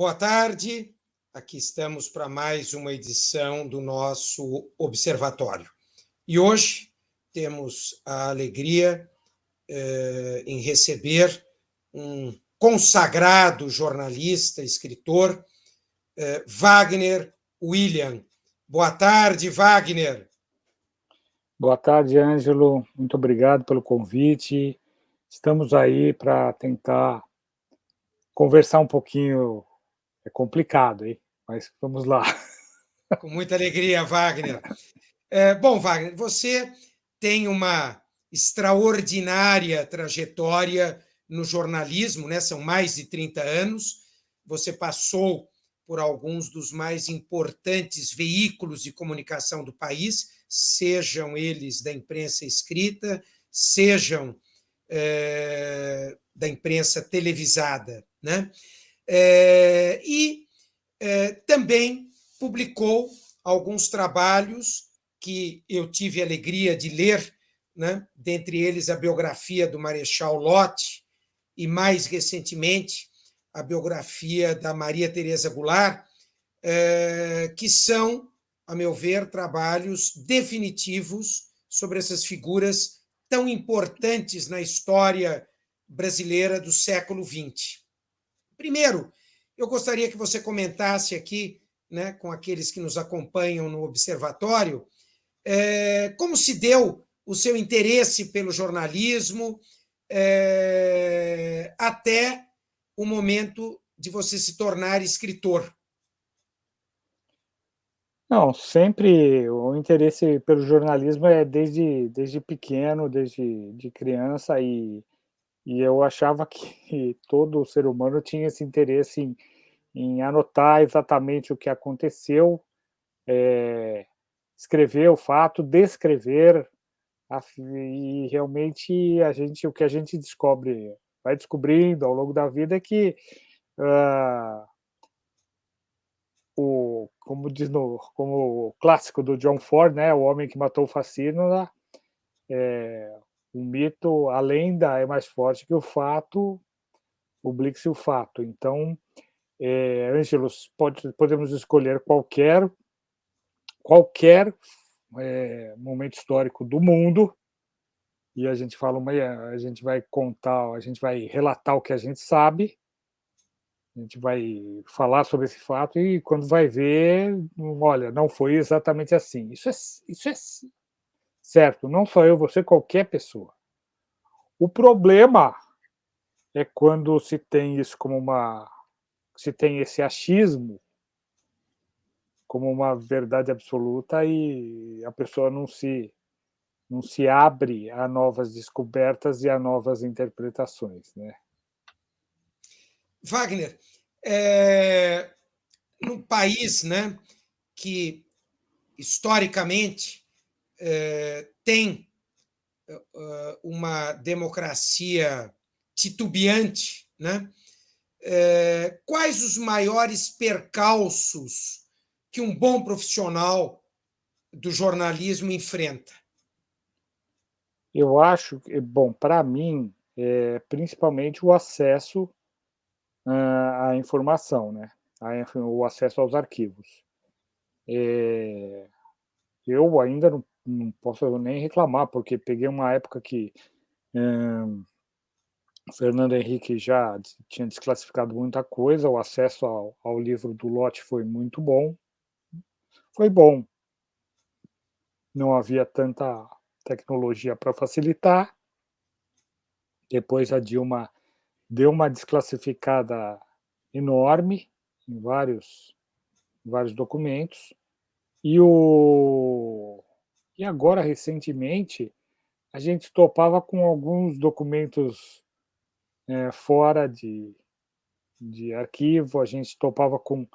Boa tarde, aqui estamos para mais uma edição do nosso Observatório. E hoje temos a alegria em receber um consagrado jornalista, escritor, Wagner William. Boa tarde, Wagner. Boa tarde, Ângelo. Muito obrigado pelo convite. Estamos aí para tentar conversar um pouquinho. É complicado, hein? Mas vamos lá. Com muita alegria, Wagner. Bom, Wagner, você tem uma extraordinária trajetória no jornalismo, né? São mais de 30 anos. Você passou por alguns dos mais importantes veículos de comunicação do país, sejam eles da imprensa escrita, sejam da imprensa televisada, né? Também publicou alguns trabalhos que eu tive a alegria de ler, né? Dentre eles a biografia do Marechal Lott e, mais recentemente, a biografia da Maria Teresa Goulart, que são, a meu ver, trabalhos definitivos sobre essas figuras tão importantes na história brasileira do século XX. Primeiro, eu gostaria que você comentasse aqui, né, com aqueles que nos acompanham no Observatório, como se deu o seu interesse pelo jornalismo até o momento de você se tornar escritor. Não, sempre o interesse pelo jornalismo é desde pequeno, desde de criança, e eu achava que todo ser humano tinha esse interesse em anotar exatamente o que aconteceu, escrever o fato, descrever, e realmente o que a gente vai descobrindo ao longo da vida é que como diz como o clássico do John Ford, né, o homem que matou o fascínio, o mito, a lenda é mais forte que o fato, publique-se o fato. Então, Ângelos, podemos escolher qualquer momento histórico do mundo, e a gente vai contar, a gente vai relatar o que a gente sabe, a gente vai falar sobre esse fato e quando vai ver, olha, não foi exatamente assim. Isso é certo, não só eu, você, qualquer pessoa. O problema é quando se tem isso se tem esse achismo como uma verdade absoluta e a pessoa não se abre a novas descobertas e a novas interpretações, né? Wagner, num país, né, que historicamente tem uma democracia titubeante, né? Quais os maiores percalços que um bom profissional do jornalismo enfrenta? Eu acho que, bom, para mim, principalmente o acesso à informação, né? O acesso aos arquivos. Eu ainda não posso nem reclamar, porque peguei uma época que o Fernando Henrique já tinha desclassificado muita coisa, o acesso ao livro do Lott foi muito bom. Foi bom. Não havia tanta tecnologia para facilitar. Depois a Dilma deu uma desclassificada enorme em vários documentos. E agora, recentemente, a gente topava com alguns documentos fora de arquivo, a gente topava com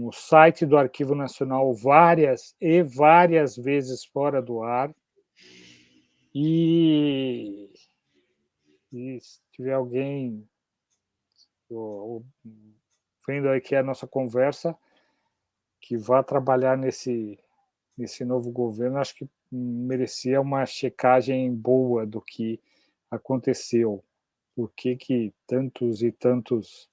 o site do Arquivo Nacional várias vezes fora do ar. E se tiver alguém vendo aqui a nossa conversa, que vá trabalhar nesse novo governo, acho que merecia uma checagem boa do que aconteceu. Por que tantos e tantos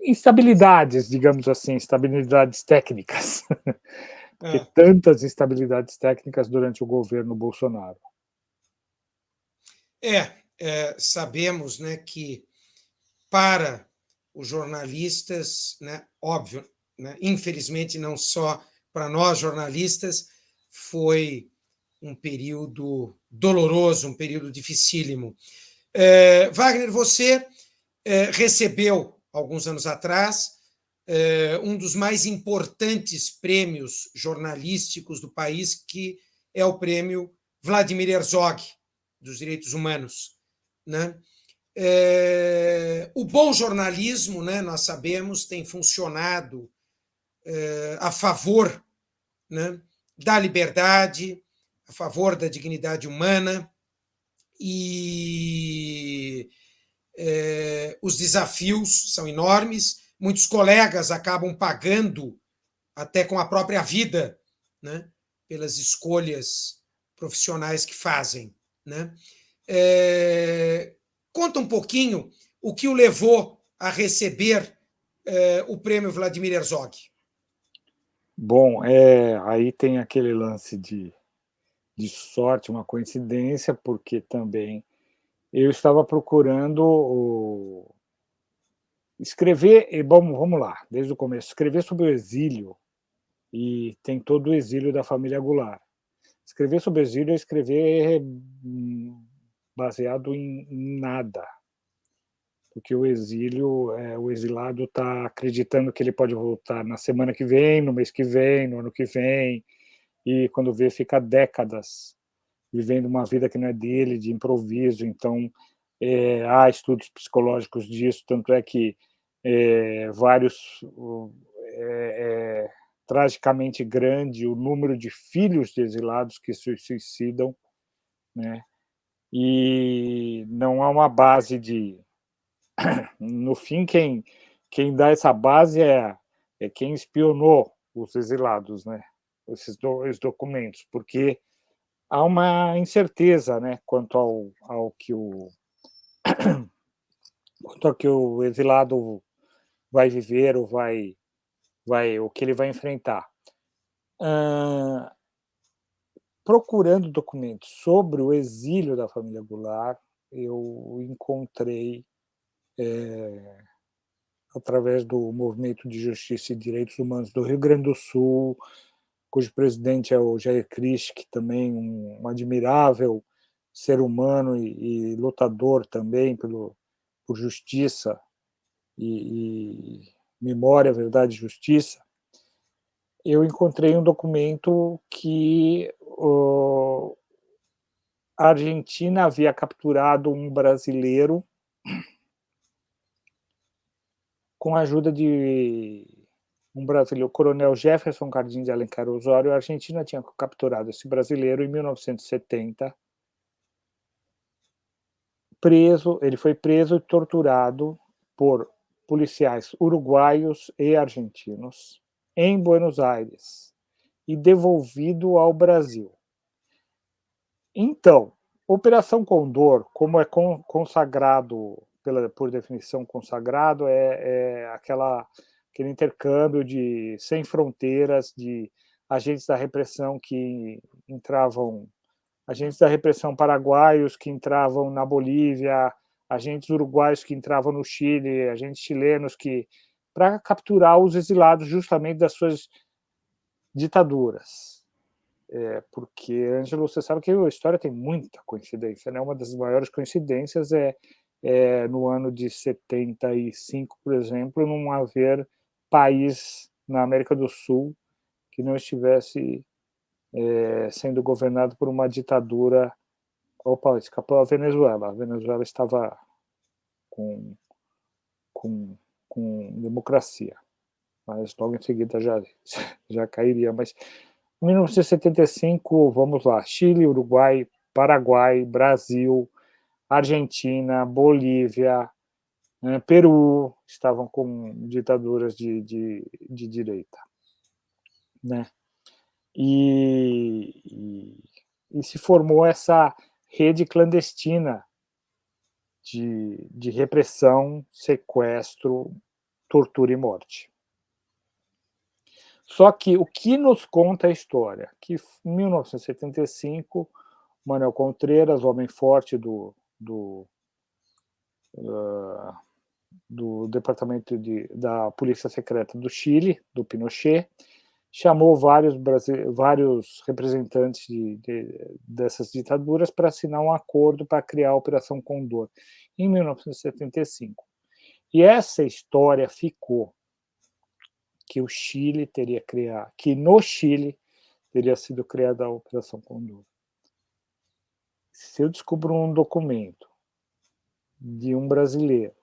instabilidades, digamos assim, instabilidades técnicas, porque Ah, tantas instabilidades técnicas durante o governo Bolsonaro. sabemos, né, que para os jornalistas, né, óbvio, né, infelizmente não só para nós jornalistas, foi um período doloroso, um período dificílimo. Wagner, você recebeu, alguns anos atrás, um dos mais importantes prêmios jornalísticos do país, que é o prêmio Vladimir Herzog, dos direitos humanos. Né? O bom jornalismo, né, nós sabemos, tem funcionado a favor, né, da liberdade, a favor da dignidade humana, e os desafios são enormes. Muitos colegas acabam pagando até com a própria vida, né, pelas escolhas profissionais que fazem. Né? Conta um pouquinho o que o levou a receber o prêmio Vladimir Herzog. Bom, aí tem aquele lance de sorte, uma coincidência, porque também eu estava procurando escrever, e vamos lá, desde o começo, escrever sobre o exílio, e tem todo o exílio da família Goulart. Escrever sobre o exílio é escrever baseado em nada, porque o exílio, o exilado está acreditando que ele pode voltar na semana que vem, no mês que vem, no ano que vem, e quando vê, fica décadas vivendo uma vida que não é dele, de improviso. Então, há estudos psicológicos disso, tanto é que vários tragicamente grande o número de filhos de exilados que se suicidam, né? E não há uma base de... No fim, quem dá essa base é quem espionou os exilados, né? Esses documentos, porque há uma incerteza, né, quanto ao que o exilado vai viver ou o que ele vai enfrentar. Procurando documentos sobre o exílio da família Goulart, eu encontrei, através do Movimento de Justiça e Direitos Humanos do Rio Grande do Sul, cujo presidente é o Jair Christ, também um admirável ser humano e lutador também por justiça e memória, verdade e justiça. Eu encontrei um documento que a Argentina havia capturado um brasileiro com a ajuda de um brasileiro, o coronel Jefferson Cardim de Alencar Osório. A Argentina tinha capturado esse brasileiro em 1970. Ele foi preso e torturado por policiais uruguaios e argentinos em Buenos Aires e devolvido ao Brasil. Então, Operação Condor, como é consagrado, por definição consagrado, aquele intercâmbio sem fronteiras de agentes da repressão que entravam, agentes da repressão paraguaios que entravam na Bolívia, agentes uruguaios que entravam no Chile, agentes chilenos para capturar os exilados justamente das suas ditaduras. Porque, Ângelo, você sabe que a história tem muita coincidência, né? Uma das maiores coincidências é no ano de 75, por exemplo, não haver país na América do Sul que não estivesse sendo governado por uma ditadura. Opa, escapou a Venezuela. A Venezuela estava com, com, com democracia, mas logo em seguida já cairia. Mas 1975, vamos lá, Chile, Uruguai, Paraguai, Brasil, Argentina, Bolívia, Peru estavam com ditaduras de direita, né? E se formou essa rede clandestina de repressão, sequestro, tortura e morte. Só que o que nos conta a história? Que em 1975, Manuel Contreras, homem forte do departamento da Polícia Secreta do Chile, do Pinochet, chamou vários representantes dessas ditaduras para assinar um acordo para criar a Operação Condor, em 1975. E essa história ficou, que no Chile teria sido criada a Operação Condor. Se eu descubro um documento de um brasileiro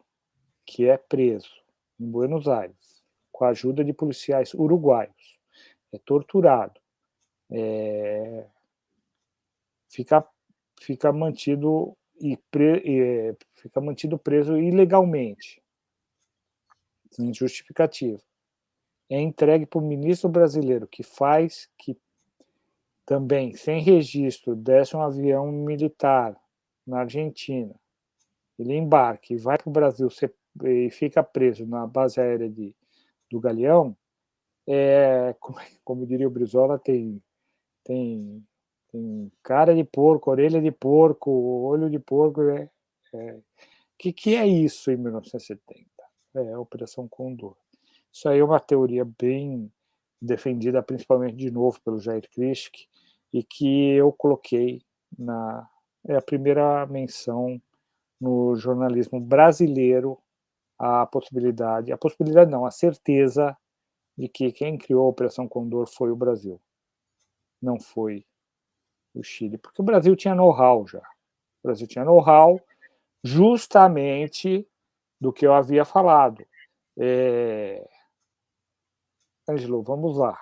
que é preso em Buenos Aires, com a ajuda de policiais uruguaios, é torturado, fica mantido preso ilegalmente, sem justificativa. É entregue para o ministro brasileiro que também, sem registro, desce um avião militar na Argentina, ele embarca e vai para o Brasil e fica preso na base aérea do Galeão, como diria o Brizola, tem cara de porco, orelha de porco, olho de porco. Que é isso em 1970? É a Operação Condor. Isso aí é uma teoria bem defendida, principalmente, de novo, pelo Jair Krischke, e que eu coloquei a primeira menção no jornalismo brasileiro a certeza de que quem criou a Operação Condor foi o Brasil, não foi o Chile, porque o Brasil tinha know-how já. O Brasil tinha know-how justamente do que eu havia falado. Ângelo, vamos lá.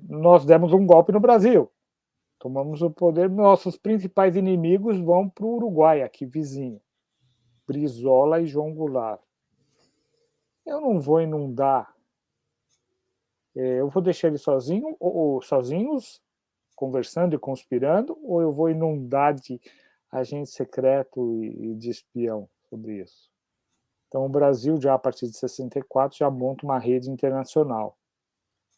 Nós demos um golpe no Brasil. Tomamos o poder, nossos principais inimigos vão para o Uruguai, aqui vizinho. Brizola e João Goulart. Eu não vou inundar. Eu vou deixar eles sozinhos, conversando e conspirando, ou eu vou inundar de agente secreto e de espião sobre isso? Então, o Brasil, já a partir de 64, já monta uma rede internacional.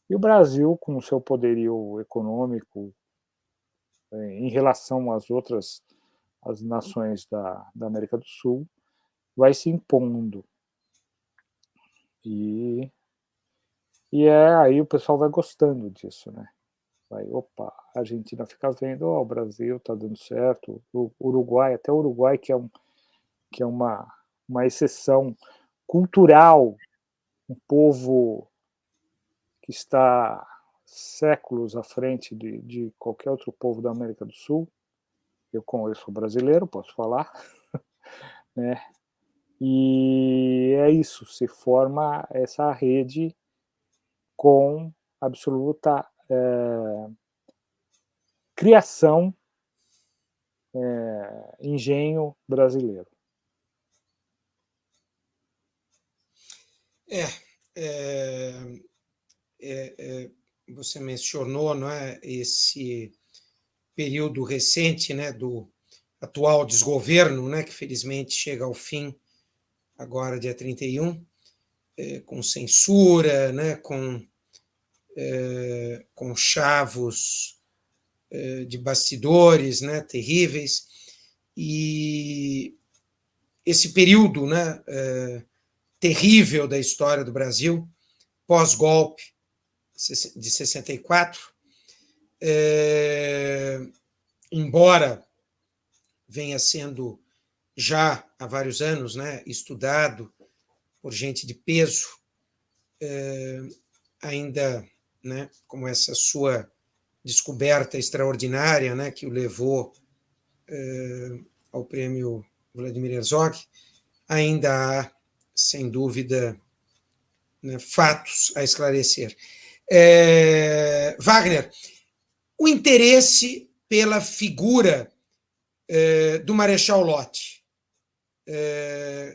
E o Brasil, com o seu poderio econômico, em relação às outras as nações da América do Sul, vai se impondo. E aí o pessoal vai gostando disso, né? A Argentina fica vendo, o Brasil está dando certo, o Uruguai, até o Uruguai, que é uma exceção cultural, um povo que está séculos à frente de qualquer outro povo da América do Sul. Eu sou brasileiro, posso falar, né? E é isso, se forma essa rede com absoluta criação, engenho brasileiro. Você mencionou, não é, esse período recente, né, do atual desgoverno, né, que felizmente chega ao fim agora, dia 31, com censura, né, com chavos de bastidores, né, terríveis. E esse período, né, terrível da história do Brasil, pós-golpe de 64, embora venha sendo já há vários anos, né, estudado por gente de peso, ainda, né, como essa sua descoberta extraordinária, né, que o levou ao prêmio Vladimir Herzog, ainda há, sem dúvida, né, fatos a esclarecer. Wagner, o interesse pela figura do Marechal Lott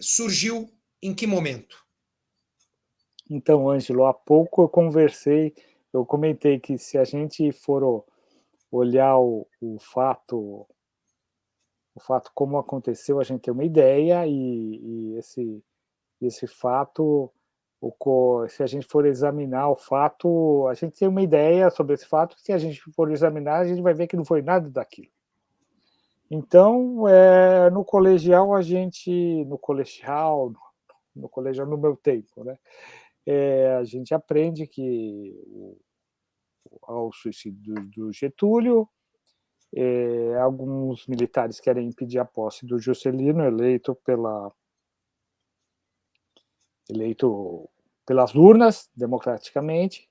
surgiu em que momento? Então, Ângelo, há pouco eu comentei que se a gente for olhar o fato o fato como aconteceu, a gente tem uma ideia, e esse fato, se a gente for examinar o fato, a gente tem uma ideia sobre esse fato, se a gente for examinar, a gente vai ver que não foi nada daquilo. Então, no colegial, no meu tempo, né, a gente aprende que ao suicídio do Getúlio, alguns militares querem impedir a posse do Juscelino, eleito pelas urnas, democraticamente,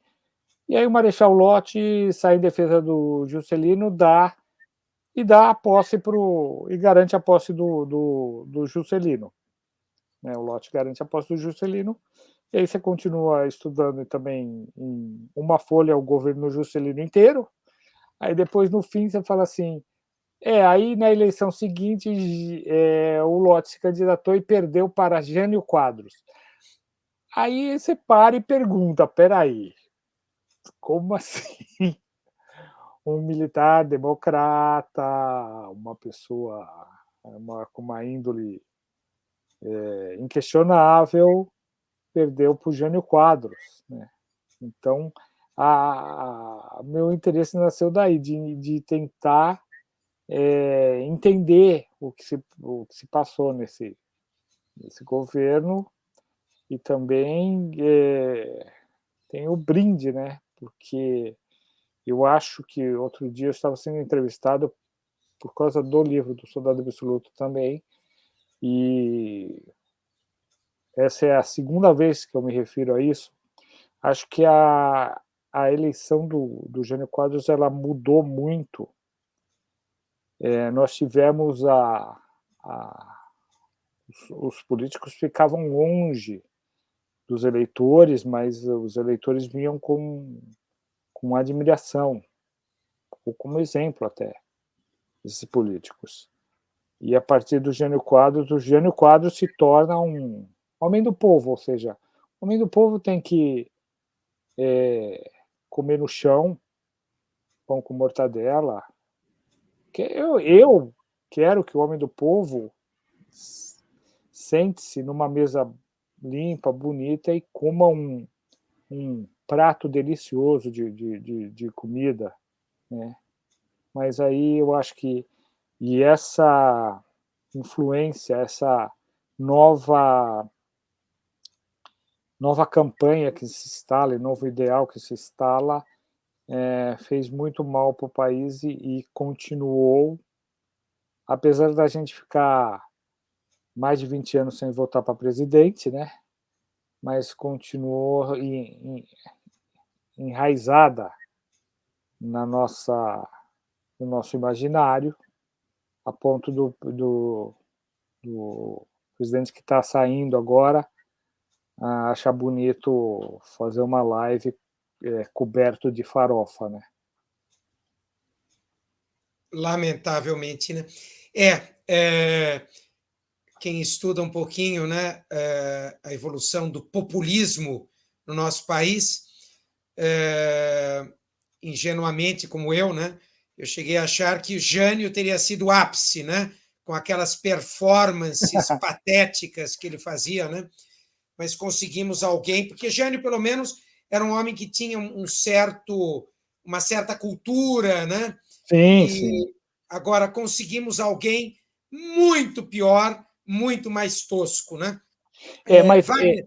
e aí o Marechal Lott sai em defesa do Juscelino, dá a posse e garante a posse do Juscelino. Né? O Lott garante a posse do Juscelino, e aí você continua estudando também em uma folha o governo Juscelino inteiro, aí depois, no fim, você fala assim, aí na eleição seguinte, o Lott se candidatou e perdeu para Jânio Quadros. Aí você para e pergunta, peraí, como assim? Um militar democrata, uma pessoa com uma índole inquestionável, perdeu para o Jânio Quadros. Né? Então, meu interesse nasceu daí, de tentar entender o que se passou nesse governo, e também tem o brinde, né? Porque eu acho que outro dia eu estava sendo entrevistado por causa do livro do Soldado Absoluto também, e essa é a segunda vez que eu me refiro a isso. Acho que a eleição do Jânio Quadros, ela mudou muito. Nós tivemos os políticos ficavam longe dos eleitores, mas os eleitores vinham com admiração, ou como exemplo até, esses políticos. E a partir do Jânio Quadros, o Jânio Quadros se torna um homem do povo, ou seja, o homem do povo tem que comer no chão, pão com mortadela. Eu quero que o homem do povo sente-se numa mesa limpa, bonita, e coma um prato delicioso de comida, né? Mas aí eu acho que essa influência, essa nova campanha que se instala, novo ideal que se instala, fez muito mal para o país, e continuou, apesar da gente ficar mais de 20 anos sem votar para presidente, né? Mas continuou enraizada no nosso imaginário, a ponto do presidente que está saindo agora achar bonito fazer uma live coberto de farofa, né? Lamentavelmente, né? Quem estuda um pouquinho, né, a evolução do populismo no nosso país, ingenuamente como eu, né, eu cheguei a achar que o Jânio teria sido o ápice, né, com aquelas performances patéticas que ele fazia, né? Mas conseguimos alguém, porque Jânio, pelo menos, era um homem que tinha uma certa cultura, né? Sim, sim. E agora conseguimos alguém muito pior, muito mais tosco, né? Mas Wagner,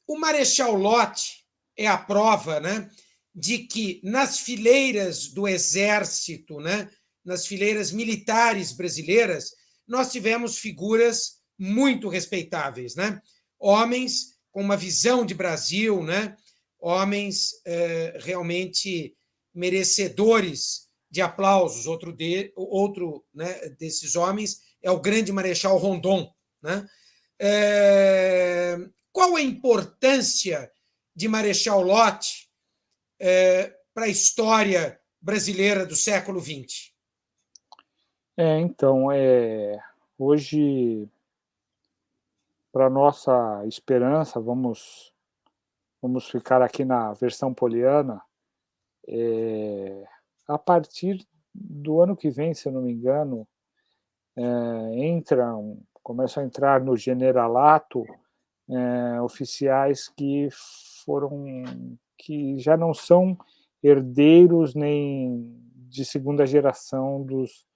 o Marechal Lott é a prova, né, de que nas fileiras do exército, né, nas fileiras militares brasileiras, nós tivemos figuras muito respeitáveis, né? Homens com uma visão de Brasil, né? Homens realmente merecedores de aplausos. Outro, né, desses homens é o grande Marechal Rondon, né? Qual a importância de Marechal Lott para a história brasileira do século XX? Então, hoje, para nossa esperança, vamos ficar aqui na versão poliana, a partir do ano que vem, se eu não me engano, começam a entrar no generalato oficiais que já não são herdeiros nem de segunda geração dos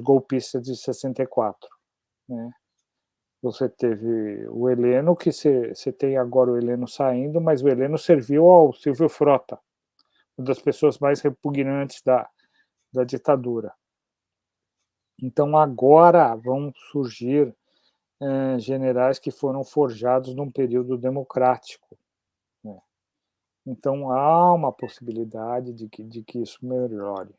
golpistas de 64, né? Você teve o Heleno, que você tem agora o Heleno saindo, mas o Heleno serviu ao Silvio Frota, uma das pessoas mais repugnantes da ditadura. Então agora vão surgir generais que foram forjados num período democrático, né? Então há uma possibilidade de que isso melhore.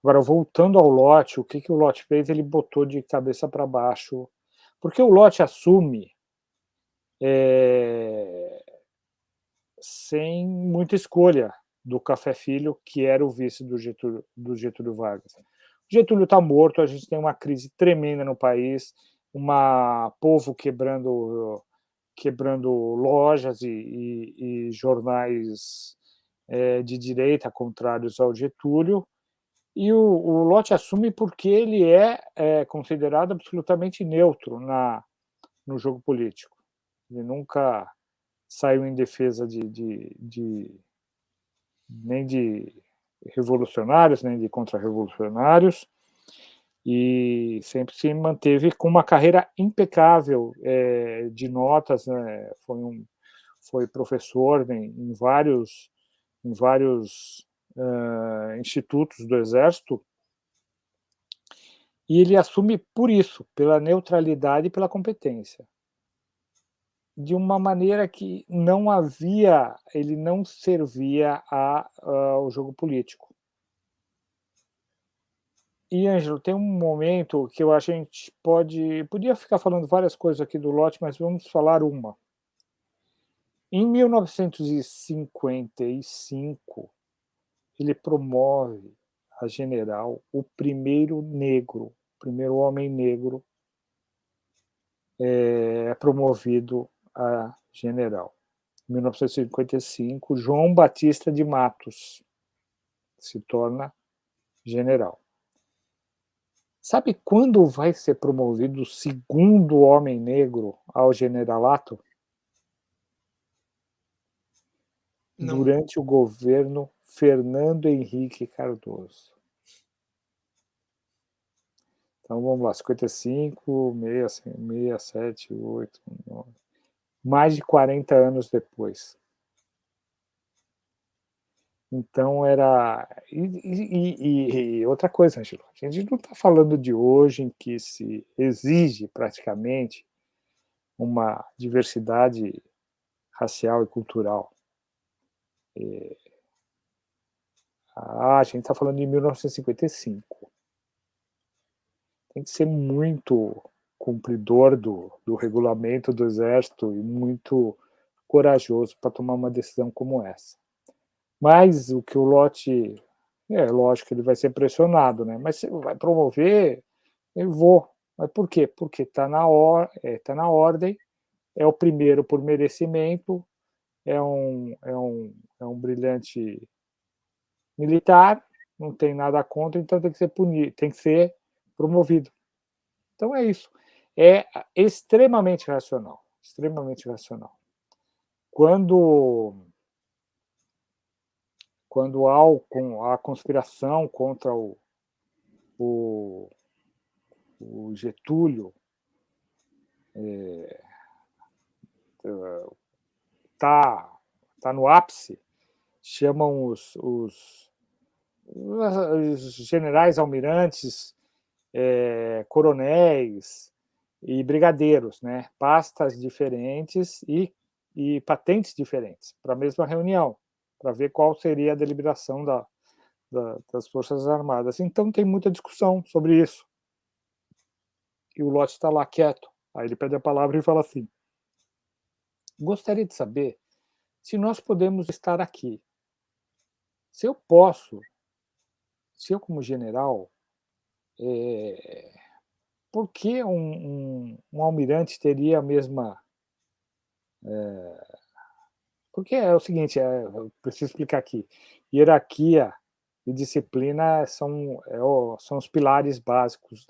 Agora, voltando ao Lott, o que o Lott fez? Ele botou de cabeça para baixo, porque o Lott assume sem muita escolha do Café Filho, que era o vice do Getúlio Vargas. O Getúlio está morto, a gente tem uma crise tremenda no país, povo quebrando lojas e jornais de direita contrários ao Getúlio, e o Lott assume porque ele é considerado absolutamente neutro no jogo político. Ele nunca saiu em defesa nem de revolucionários, nem de contra-revolucionários, e sempre se manteve com uma carreira impecável de notas, né? Foi professor em vários institutos do Exército, e ele assume por isso, pela neutralidade e pela competência, de uma maneira que ele não servia ao jogo político. E, Ângelo, tem um momento que eu acho que a gente podia ficar falando várias coisas aqui do Lott, mas vamos falar uma. Em 1955, ele promove a general o primeiro homem negro promovido a general. Em 1955, João Batista de Matos se torna general. Sabe quando vai ser promovido o segundo homem negro ao generalato? Não. Durante o governo Fernando Henrique Cardoso. Então vamos lá, 55, 67, 8, 9. Mais de 40 anos depois. Então era. E outra coisa, Angelo, a gente não está falando de hoje em que se exige praticamente uma diversidade racial e cultural. A gente está falando de 1955. Tem que ser muito cumpridor do regulamento do Exército e muito corajoso para tomar uma decisão como essa. Mas o que o Lott, lógico que ele vai ser pressionado, né? Mas se vai promover, eu vou. Mas por quê? Porque está na ordem, é o primeiro por merecimento, é um brilhante militar, não tem nada contra, então tem que ser punido, tem que ser promovido. Então é isso. É extremamente racional, extremamente racional. Quando há a conspiração contra o Getúlio, tá no ápice, chamam os generais, almirantes, coronéis e brigadeiros, né? Pastas diferentes e patentes diferentes para a mesma reunião, para ver qual seria a deliberação das Forças Armadas. Então tem muita discussão sobre isso. E o Lott está lá quieto. Aí ele pede a palavra e fala assim: gostaria de saber se nós podemos estar aqui. Se eu como general, por que um almirante teria a mesma. Porque é o seguinte, eu preciso explicar aqui: hierarquia e disciplina são os pilares básicos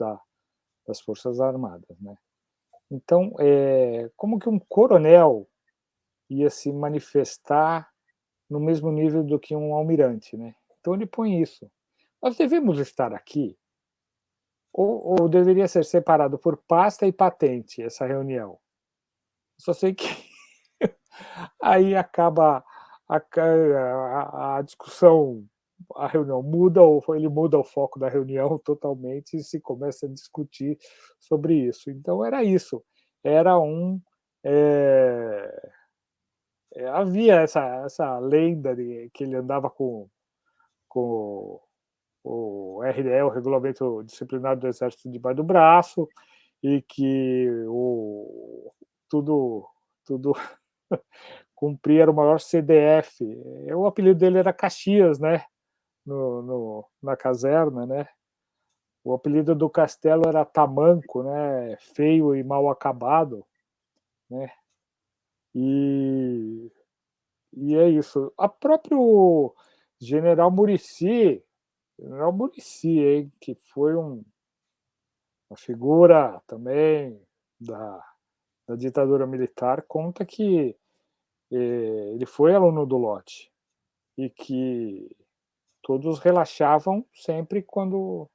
das Forças Armadas, né? Então, como que um coronel ia se manifestar no mesmo nível do que um almirante, né? Então ele põe isso. Nós devemos estar aqui, ou deveria ser separado por pasta e patente essa reunião. Só sei que aí acaba a discussão, a reunião muda, ou ele muda o foco da reunião totalmente e se começa a discutir sobre isso. Então era isso, era havia essa lenda de que ele andava com o RDE, o Regulamento Disciplinar do Exército, debaixo do braço, e que tudo, tudo cumpria, era o maior CDF. O apelido dele era Caxias, né? Na caserna, né? O apelido do Castelo era Tamanco, né? Feio e mal acabado, né? E, e é isso. A próprio General Muricy, hein, que foi uma figura também da ditadura militar, conta que ele foi aluno do Lott e que todos relaxavam sempre quando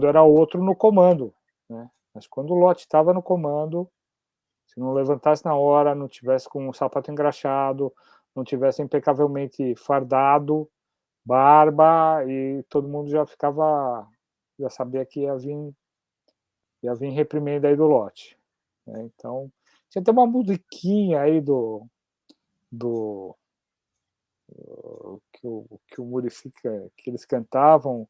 era outro no comando, né? Mas quando o Lott estava no comando, se não levantasse na hora, não tivesse com o sapato engraxado, não tivesse impecavelmente fardado, barba, e todo mundo já sabia que ia vir reprimenda aí do Lott, né? Então, tinha até uma musiquinha aí do que o Muricy, que eles cantavam,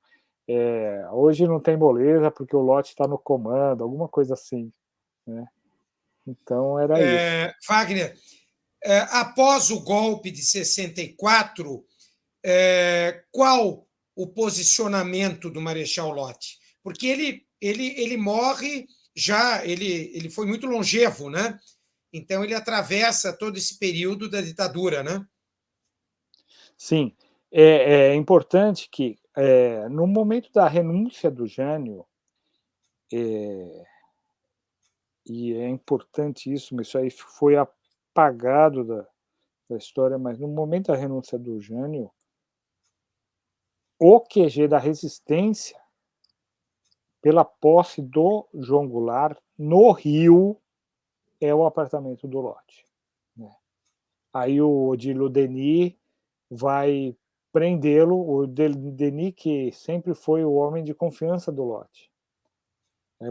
hoje não tem moleza porque o Lott está no comando, alguma coisa assim, né? Então era isso. Wagner, após o golpe de 64, qual o posicionamento do Marechal Lott? Porque ele morre já, ele foi muito longevo, né? Então ele atravessa todo esse período da ditadura, né? Sim, é importante que, no momento da renúncia do Jânio, e é importante isso, mas isso aí foi apagado da história, mas no momento da renúncia do Jânio, o QG da resistência, pela posse do João Goulart, no Rio, é o apartamento do Lott, né? Aí o Odilo Denis vai prendê-lo, o Denis, que sempre foi o homem de confiança do Lott,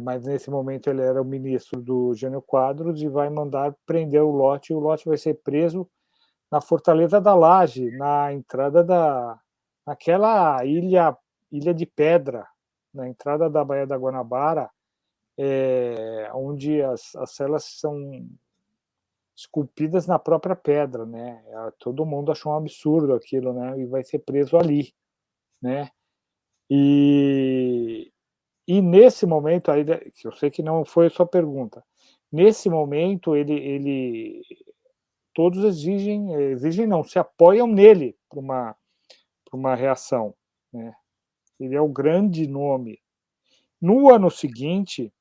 mas nesse momento ele era o ministro do Jânio Quadros, e vai mandar prender o Lott, e o Lott vai ser preso na Fortaleza da Laje, na entrada naquela ilha de pedra, na entrada da Baía da Guanabara, onde as celas são esculpidas na própria pedra, né? Todo mundo achou um absurdo aquilo, né? E vai ser preso ali, né? E nesse momento, aí, que eu sei que não foi a sua pergunta, nesse momento todos exigem não, se apoiam nele para uma reação, né? Ele é o grande nome. No ano seguinte,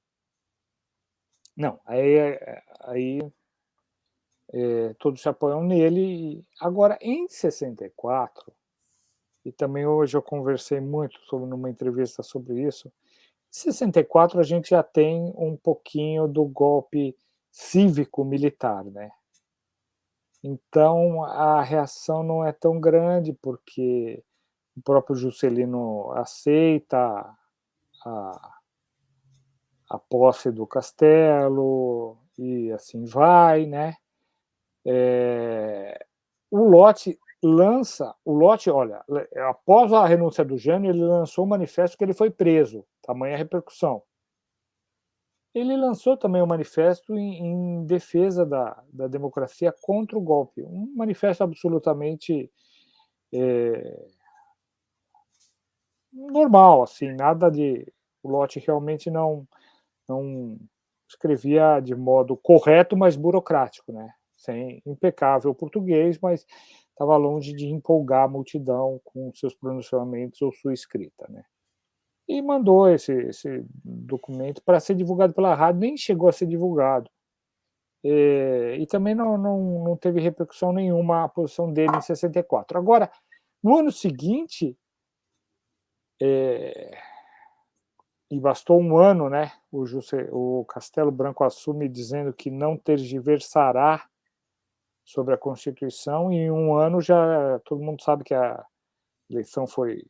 não, aí todos se apoiam nele. Agora, em 64, e também hoje eu conversei muito numa entrevista sobre isso, em 64 a gente já tem um pouquinho do golpe cívico-militar, né? Então a reação não é tão grande, porque o próprio Juscelino aceita a, a posse do castelo e assim vai, né? O Lott, olha, após a renúncia do Jânio, ele lançou um manifesto que ele foi preso, tamanha repercussão. Ele lançou também um manifesto em defesa da democracia contra o golpe, um manifesto absolutamente normal, assim, nada de... O Lott realmente não escrevia de modo correto, mas burocrático, né? Sem impecável português, mas estava longe de empolgar a multidão com seus pronunciamentos ou sua escrita, né? e mandou esse documento para ser divulgado pela rádio, nem chegou a ser divulgado. E também não teve repercussão nenhuma a posição dele em 64. Agora, no ano seguinte, e bastou um ano, né? O Castelo Branco assume dizendo que não tergiversará sobre a Constituição, e em um ano já todo mundo sabe que a eleição foi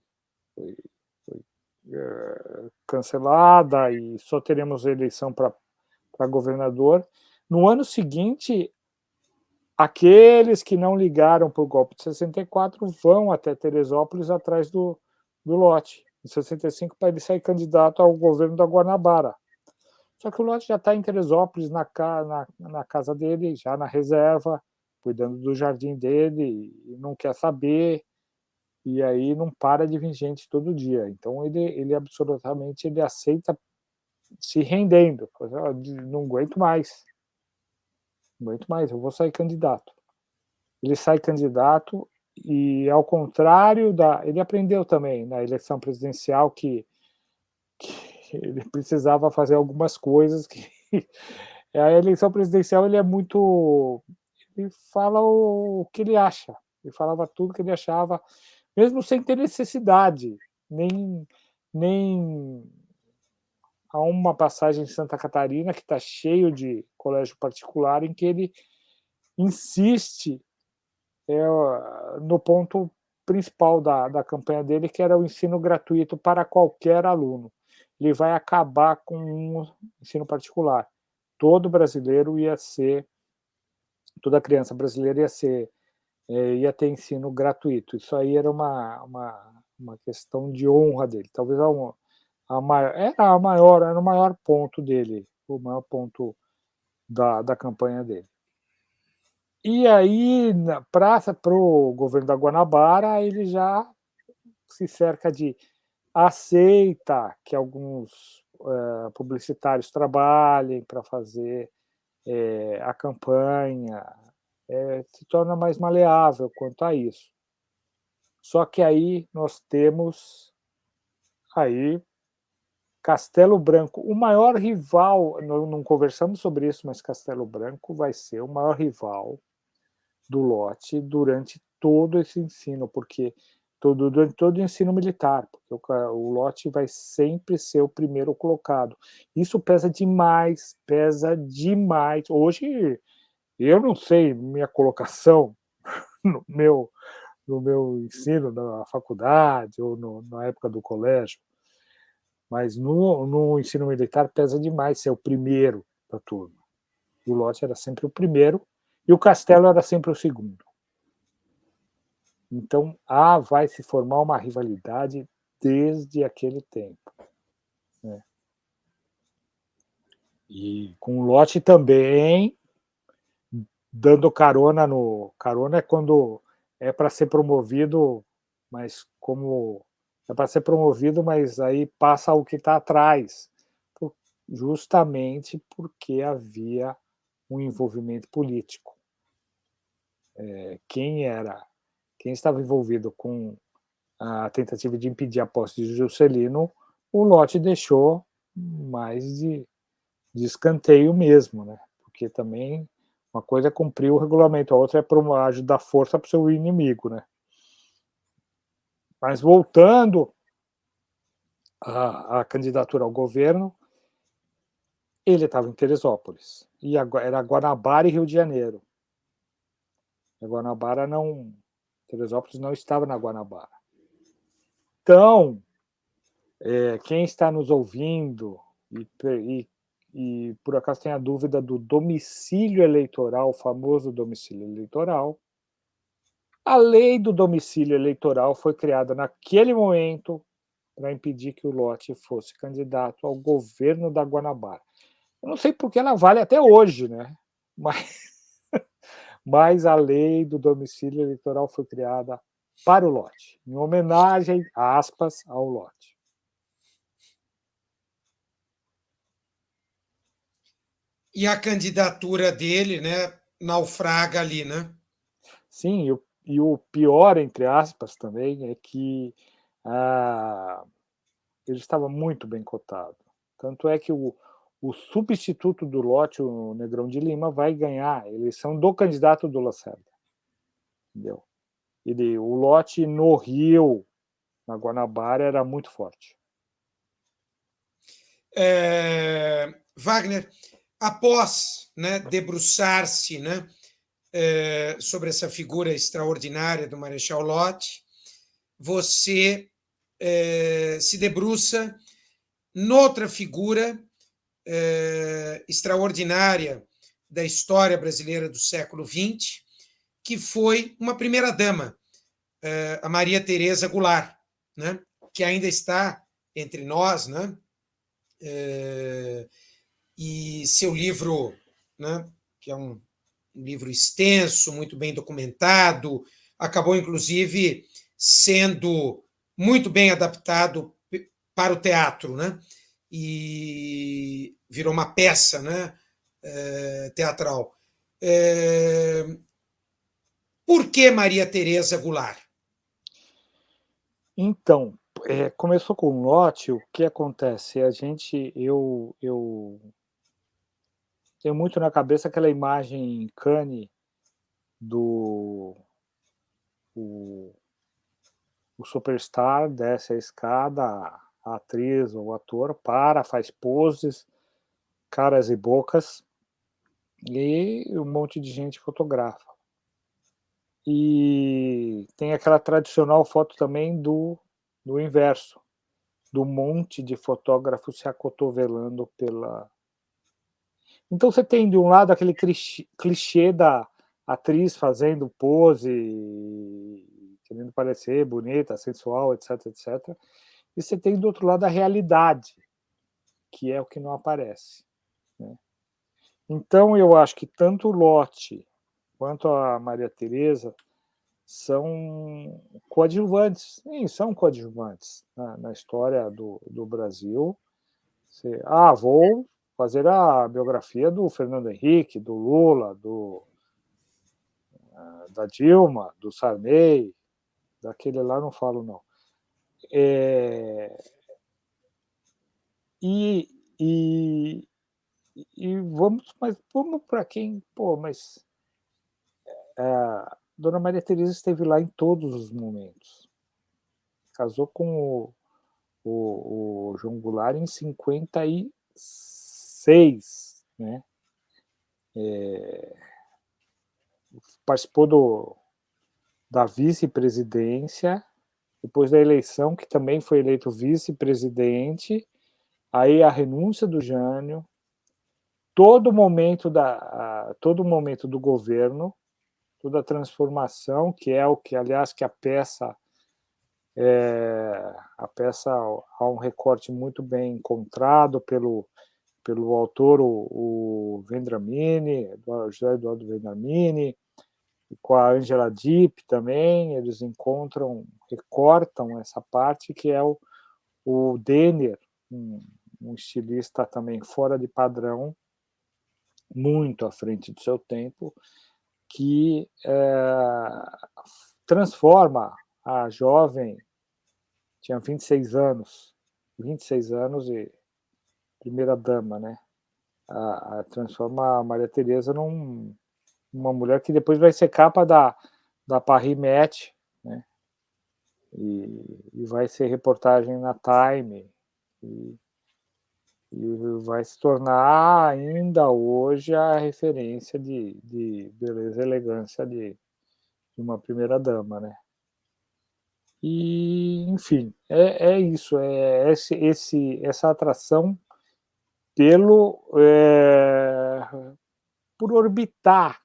cancelada e só teremos eleição para governador. No ano seguinte, aqueles que não ligaram para o golpe de 64 vão até Teresópolis atrás do Lott, em 65, para ele sair candidato ao governo da Guanabara. Só que o Lott já está em Teresópolis, na casa dele, já na reserva, cuidando do jardim dele, e não quer saber, e aí não para de vir gente todo dia. Então ele absolutamente ele aceita se rendendo. Não aguento mais. Não aguento mais, eu vou sair candidato. Ele sai candidato e, ao contrário ele aprendeu também na eleição presidencial que ele precisava fazer algumas coisas que a eleição presidencial ele é muito, ele fala o que ele acha, ele falava tudo que ele achava, mesmo sem ter necessidade, nem há uma passagem em Santa Catarina que está cheio de colégio particular em que ele insiste no ponto principal da campanha dele, que era o ensino gratuito para qualquer aluno. Ele vai acabar com um ensino particular. Todo brasileiro toda criança brasileira ia ter ensino gratuito. Isso aí era uma questão de honra dele. Talvez era o maior ponto dele, o maior ponto da campanha dele. E aí, para o governo da Guanabara, ele já se cerca de aceita que alguns publicitários trabalhem para fazer a campanha, se torna mais maleável quanto a isso. Só que aí nós temos aí Castelo Branco, o maior rival, não conversamos sobre isso, mas Castelo Branco vai ser o maior rival do Lott durante todo esse ensino, porque durante todo o ensino militar, porque o Lott vai sempre ser o primeiro colocado. Isso pesa demais, pesa demais. Hoje, eu não sei minha colocação no meu ensino na faculdade ou na época do colégio, mas no ensino militar pesa demais ser o primeiro da turma. O Lott era sempre o primeiro e o Castelo era sempre o segundo. Então, vai se formar uma rivalidade desde aquele tempo. Né? E com o Lott também dando carona no... Carona é quando é para ser promovido, mas como... É para ser promovido, mas aí passa o que está atrás. Justamente porque havia um envolvimento político. Quem estava envolvido com a tentativa de impedir a posse de Juscelino, o Lott deixou mais de escanteio mesmo, né? Porque também uma coisa é cumprir o regulamento, a outra é dar força para o seu inimigo, né? Mas voltando à candidatura ao governo, ele estava em Teresópolis, e era Guanabara e Rio de Janeiro. A Guanabara não... Teresópolis não estava na Guanabara. Então, quem está nos ouvindo e por acaso tem a dúvida do domicílio eleitoral, o famoso domicílio eleitoral, a lei do domicílio eleitoral foi criada naquele momento para impedir que o Lott fosse candidato ao governo da Guanabara. Eu não sei porque ela vale até hoje, né? Mas a lei do domicílio eleitoral foi criada para o Lott, em homenagem, aspas, ao Lott. E a candidatura dele, né, naufraga ali, né? Sim, e o pior, entre aspas, também, é que ele estava muito bem cotado. Tanto é que o substituto do Lott, o Negrão de Lima, vai ganhar a eleição do candidato do Lacerda. Entendeu? O Lott no Rio, na Guanabara, era muito forte. Wagner, após, né, debruçar-se, né, sobre essa figura extraordinária do Marechal Lott, você se debruça noutra figura extraordinária da história brasileira do século XX, que foi uma primeira-dama, a Maria Tereza Goulart, né, que ainda está entre nós, né, e seu livro, né, que é um livro extenso, muito bem documentado, acabou, inclusive, sendo muito bem adaptado para o teatro, né? E virou uma peça, né, teatral. Por que Maria Tereza Goulart? Então, começou com o Lott. O que acontece? Eu tenho muito na cabeça aquela imagem em Cannes do o superstar desce a escada, a atriz ou o ator faz poses, caras e bocas, e um monte de gente fotografa. E tem aquela tradicional foto também do inverso, do monte de fotógrafos se acotovelando pela... Então você tem de um lado aquele clichê da atriz fazendo pose, querendo parecer bonita, sensual, etc, etc. E você tem do outro lado a realidade, que é o que não aparece, né? Então eu acho que tanto o Lott quanto a Maria Tereza são coadjuvantes, sim, são coadjuvantes na história do Brasil. Vou fazer a biografia do Fernando Henrique, do Lula, da Dilma, do Sarney, daquele lá não falo não. E vamos para quem, mas Dona Maria Tereza esteve lá em todos os momentos. Casou com o João Goulart em 56, né? Participou da vice-presidência, depois da eleição, que também foi eleito vice-presidente, aí a renúncia do Jânio, todo momento do governo, toda a transformação, que é o que, aliás, que a peça há um recorte muito bem encontrado pelo autor, o Vendramini, José Eduardo Vendramini, e com a Angela Dipp também, eles recortam essa parte, que é o Denner, um estilista também fora de padrão, muito à frente do seu tempo, que transforma a jovem, tinha 26 anos e primeira dama, né? Transforma a Maria Tereza numa mulher que depois vai ser capa da Paris Match, né? E vai ser reportagem na Time, e vai se tornar ainda hoje a referência de beleza e elegância de uma primeira dama, né? E, enfim, é isso, essa atração por orbitar,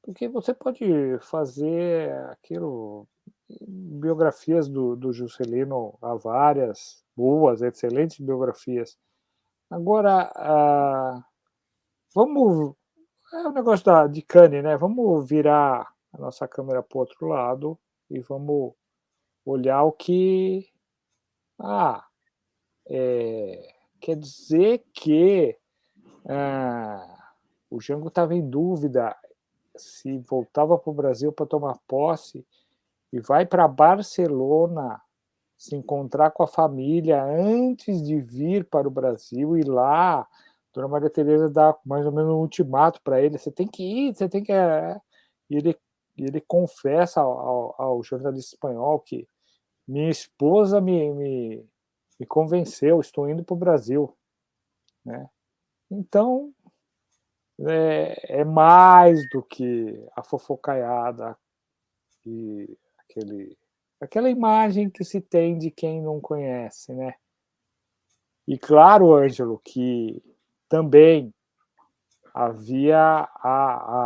porque você pode fazer aquilo, biografias do Juscelino, há várias boas, excelentes biografias. Agora, vamos... É o negócio de Cannes, né? Vamos virar a nossa câmera para o outro lado e vamos olhar o que... quer dizer que o Jango estava em dúvida se voltava para o Brasil para tomar posse e vai para Barcelona se encontrar com a família antes de vir para o Brasil, e lá Dona Maria Teresa dá mais ou menos um ultimato para ele: você tem que ir, você tem que. E ele, e ele confessa ao jornalista espanhol que minha esposa me convenceu, estou indo para o Brasil. Né? Então, é mais do que a fofocaiada e aquela imagem que se tem de quem não conhece, né? E claro, Ângelo, que também havia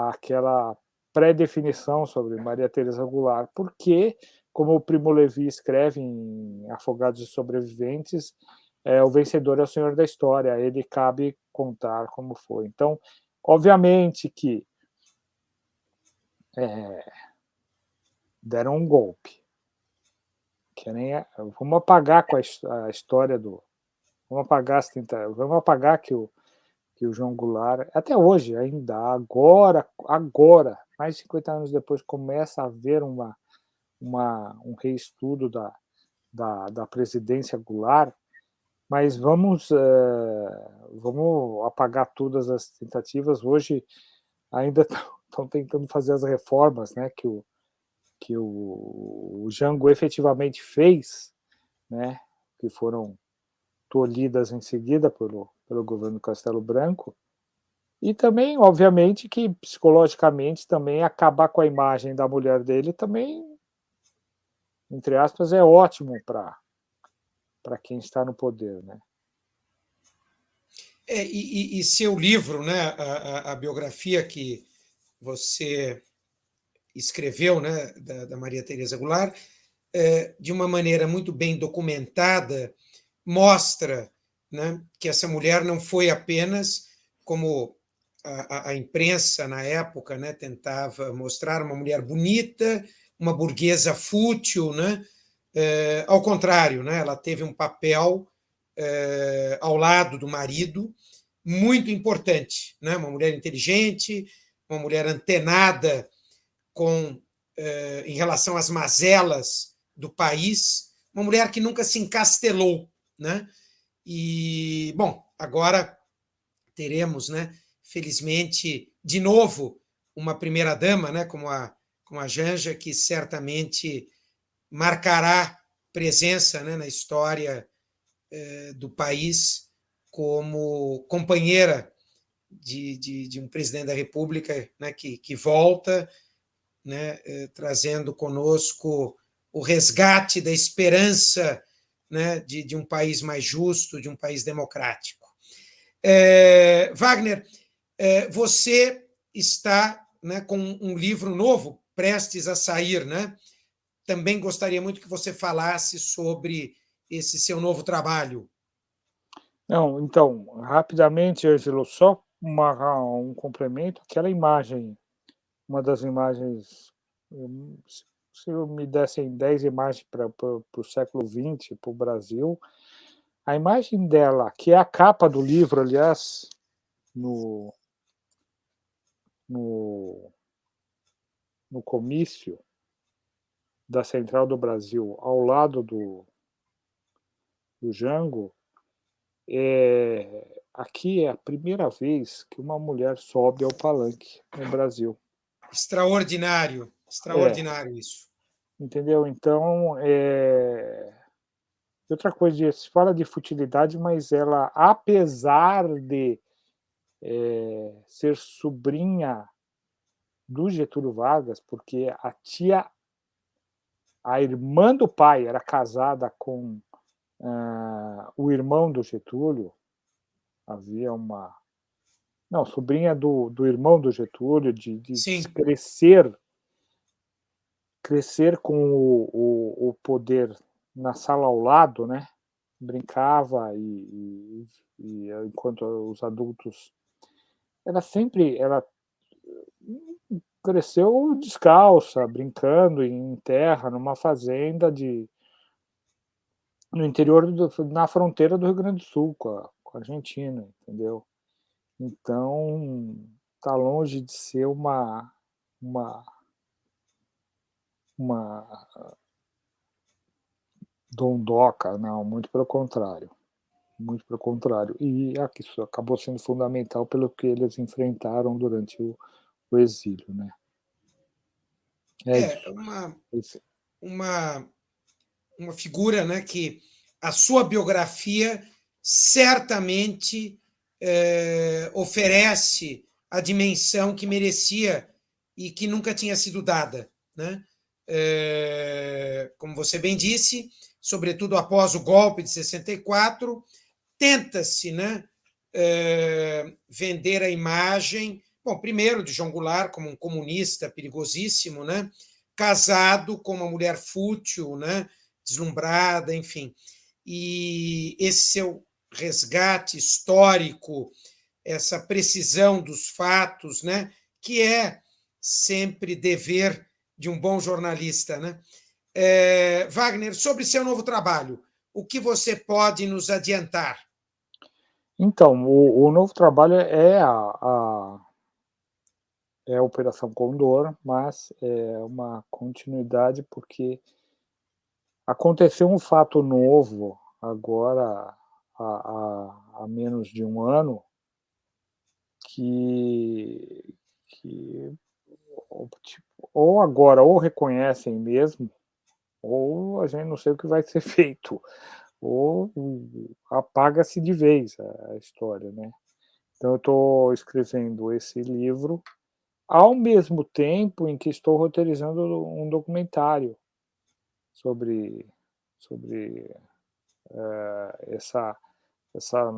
aquela pré-definição sobre Maria Teresa Goulart, porque, como o Primo Levi escreve em Afogados e Sobreviventes, o vencedor é o senhor da história, ele cabe contar como foi. Então, obviamente que deram um golpe. Vamos apagar com a história do. Vamos apagar que o João Goulart, até hoje ainda, agora, mais de 50 anos depois, começa a haver um reestudo da presidência Goulart, mas vamos apagar todas as tentativas. Hoje ainda estão tentando fazer as reformas, né, que o Jango efetivamente fez, né, que foram tolhidas em seguida pelo governo Castelo Branco, e também, obviamente, que psicologicamente também acabar com a imagem da mulher dele também, entre aspas, é ótimo para quem está no poder, né? E seu livro, né, a biografia que você escreveu, né, da Maria Teresa Goulart, de uma maneira muito bem documentada, mostra, né, que essa mulher não foi apenas como a imprensa na época, né, tentava mostrar, uma mulher bonita, uma burguesa fútil, né? Ao contrário, né, ela teve um papel ao lado do marido muito importante, né? Uma mulher inteligente, uma mulher antenada com em relação às mazelas do país, uma mulher que nunca se encastelou, né? E bom, agora teremos, né, felizmente, de novo uma primeira dama, né, como a Janja, que certamente marcará presença, né, na história do país como companheira de um presidente da República, né, que volta, né, trazendo conosco o resgate da esperança, né, de um país mais justo, de um país democrático. Wagner, você está, né, com um livro novo prestes a sair, né? Também gostaria muito que você falasse sobre esse seu novo trabalho. Não, então, rapidamente, Ângelo, só um complemento, aquela imagem, uma das imagens, se me dessem 10 imagens para o século XX, para o Brasil, a imagem dela, que é a capa do livro, aliás, no, no, no comício da Central do Brasil, ao lado do Jango, aqui é a primeira vez que uma mulher sobe ao palanque no Brasil. Extraordinário, extraordinário isso. Entendeu? Então, outra coisa, se fala de futilidade, mas ela, apesar de ser sobrinha do Getúlio Vargas, porque a irmã do pai era casada com o irmão do Getúlio, havia uma. Não, sobrinha do irmão do Getúlio, de Sim. crescer com o poder na sala ao lado, né? Brincava e enquanto os adultos. Ela cresceu descalça, brincando em terra, numa fazenda no interior, na fronteira do Rio Grande do Sul com a Argentina, entendeu? Então, tá longe de ser uma, uma dondoca, não, muito pelo contrário. Muito pelo contrário. E isso acabou sendo fundamental pelo que eles enfrentaram durante o exílio, né? É É isso. uma, uma figura, né, que a sua biografia certamente oferece a dimensão que merecia e que nunca tinha sido dada, né? Como você bem disse, sobretudo após o golpe de 64, tenta-se, né, vender a imagem, bom, primeiro de João Goulart como um comunista perigosíssimo, né, casado com uma mulher fútil, né, deslumbrada, enfim. E esse seu resgate histórico, essa precisão dos fatos, né, que é sempre dever de um bom jornalista, né? Wagner, sobre seu novo trabalho, o que você pode nos adiantar? Então, o novo trabalho é a Operação Condor, mas é uma continuidade porque aconteceu um fato novo agora há menos de um ano que tipo, ou agora ou reconhecem mesmo ou a gente não sei o que vai ser feito, ou apaga-se de vez a história, né? Então eu estou escrevendo esse livro ao mesmo tempo em que estou roteirizando um documentário sobre essa essa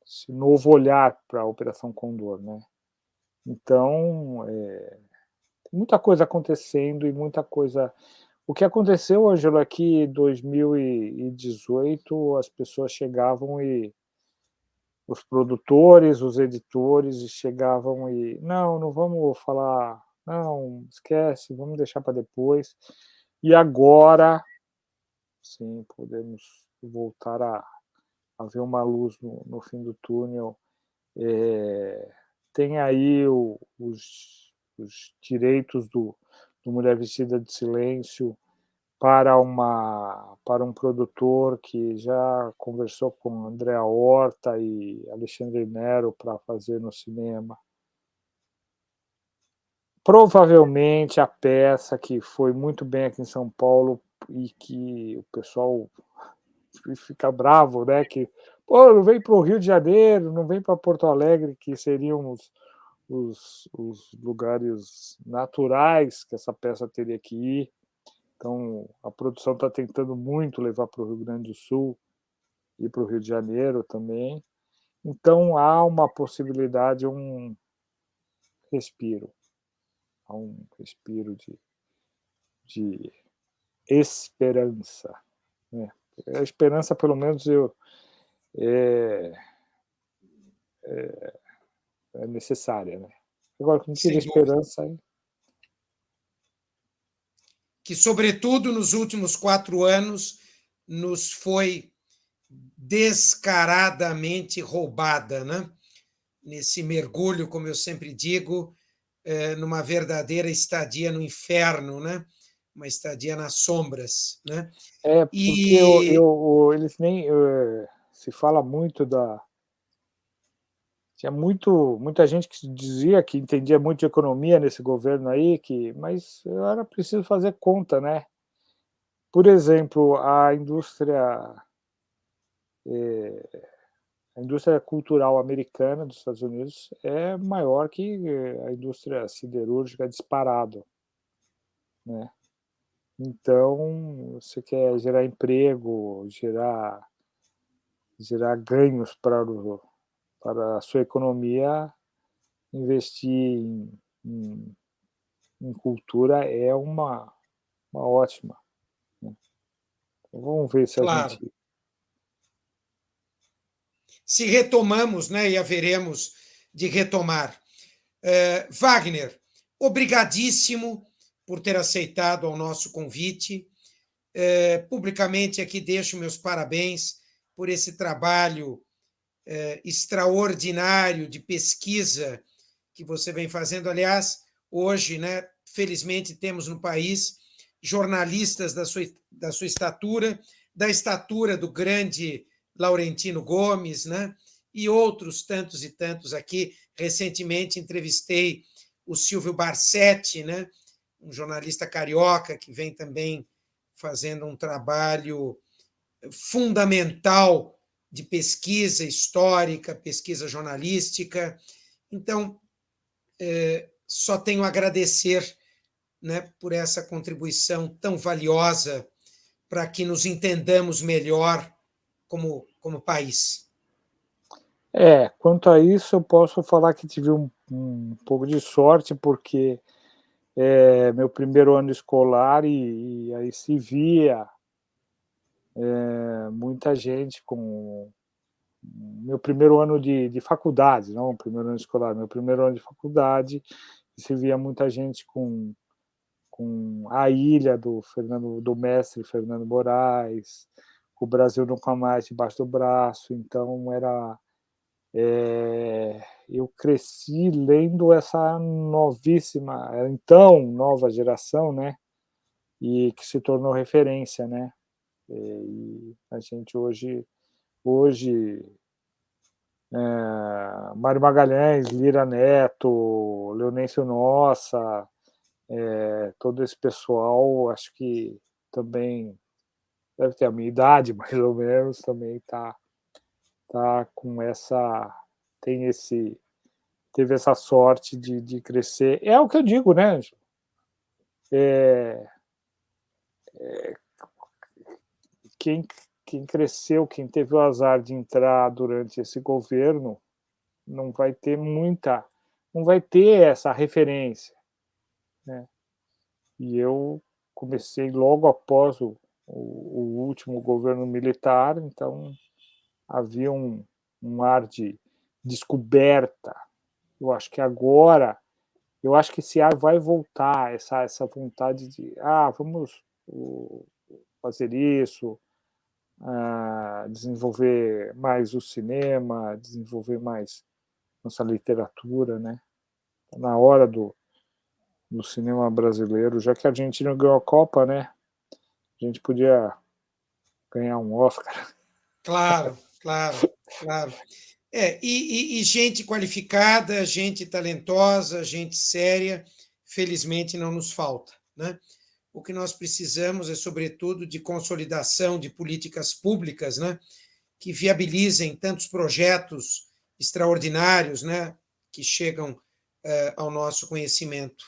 esse novo olhar para a Operação Condor, né? Então, tem muita coisa acontecendo e muita coisa. O que aconteceu, Ângelo, é que em 2018 as pessoas chegavam e os produtores, os editores chegavam e não vamos falar, não, esquece, vamos deixar para depois. E agora, sim, podemos voltar a ver uma luz no fim do túnel. Tem aí os direitos do Mulher Vestida de Silêncio para um produtor que já conversou com Andréa Horta e Alexandre Nero para fazer no cinema. Provavelmente a peça que foi muito bem aqui em São Paulo e que o pessoal fica bravo, né? Que pô, não vem para o Rio de Janeiro, não vem para Porto Alegre, que seriam os lugares naturais que essa peça teria que ir. Então, a produção está tentando muito levar para o Rio Grande do Sul e para o Rio de Janeiro também. Então, há uma possibilidade, respiro, há um respiro de esperança. Né? A esperança, pelo menos, é necessária. Né? Agora, quando tira Sem dúvida. esperança. Que, sobretudo nos últimos 4 anos, nos foi descaradamente roubada, né? Nesse mergulho, como eu sempre digo, numa verdadeira estadia no inferno, né? Uma estadia nas sombras, né? Porque E eles nem se fala muito da. Tinha muita gente que dizia que entendia muito de economia nesse governo aí, mas era preciso fazer conta, né? Por exemplo, a indústria cultural americana dos Estados Unidos é maior que a indústria siderúrgica disparado, né? Então, você quer gerar emprego, gerar ganhos para a sua economia, investir em cultura é uma ótima. Né? Então, vamos ver se a claro, gente. se retomamos, né? E haveremos de retomar. Wagner, obrigadíssimo por ter aceitado ao nosso convite. Publicamente aqui deixo meus parabéns por esse trabalho extraordinário de pesquisa que você vem fazendo. Aliás, hoje, né, felizmente, temos no país jornalistas da sua estatura, da estatura do grande Laurentino Gomes, né? E outros tantos e tantos aqui. Recentemente entrevistei o Silvio Barsetti, né? Um jornalista carioca que vem também fazendo um trabalho fundamental de pesquisa histórica, pesquisa jornalística. Então, só tenho a agradecer, né, por essa contribuição tão valiosa para que nos entendamos melhor como país. Quanto a isso, eu posso falar que tive um pouco de sorte, porque meu primeiro ano escolar e aí se via muita gente com meu primeiro ano de faculdade, não primeiro ano escolar, meu primeiro ano de faculdade, se via muita gente com a ilha do mestre Fernando Moraes, o Brasil Nunca Mais debaixo do braço, então eu cresci lendo essa novíssima, então nova geração, né? E que se tornou referência, né? E a gente hoje Mário Magalhães, Lira Neto, Leonêncio Nossa, todo esse pessoal, acho que também deve ter a minha idade, mais ou menos, também tá com teve essa sorte de crescer. É o que eu digo, né, Ângelo? Quem cresceu, quem teve o azar de entrar durante esse governo, não vai ter essa referência, né? E eu comecei logo após o último governo militar, então havia um ar de descoberta. Eu acho que esse ar vai voltar, essa vontade de vamos fazer isso, desenvolver mais o cinema, desenvolver mais nossa literatura, né? Na hora do cinema brasileiro, já que a Argentina ganhou a Copa, né? A gente podia ganhar um Oscar. Claro. E gente qualificada, gente talentosa, gente séria, felizmente não nos falta, né? O que nós precisamos é, sobretudo, de consolidação de políticas públicas, né, que viabilizem tantos projetos extraordinários, né, que chegam ao nosso conhecimento.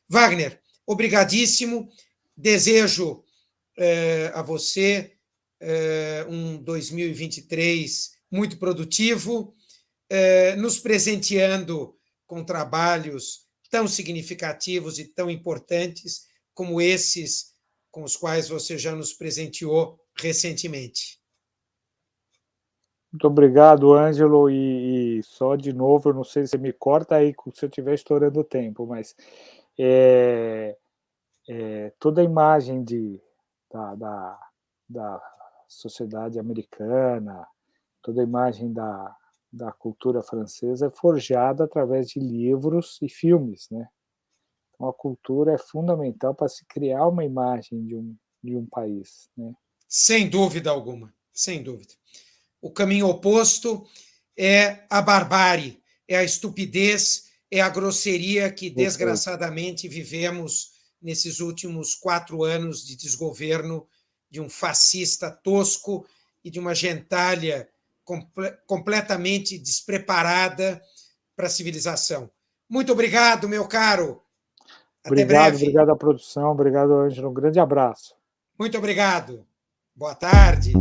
Wagner, obrigadíssimo. Desejo a você um 2023 muito produtivo, nos presenteando com trabalhos tão significativos e tão importantes como esses com os quais você já nos presenteou recentemente. Muito obrigado, Ângelo, e só de novo, eu não sei se você me corta aí se eu estiver estourando o tempo, mas toda a imagem da sociedade americana, toda a imagem da cultura francesa é forjada através de livros e filmes, né? Então, a cultura é fundamental para se criar uma imagem de um país, né? Sem dúvida alguma, sem dúvida. O caminho oposto é a barbárie, é a estupidez, é a grosseria que, desgraçadamente, vivemos nesses últimos 4 anos de desgoverno de um fascista tosco e de uma gentalha completamente despreparada para a civilização. Muito obrigado, meu caro. Até breve. Obrigado à produção, obrigado, Ângelo. Um grande abraço. Muito obrigado. Boa tarde.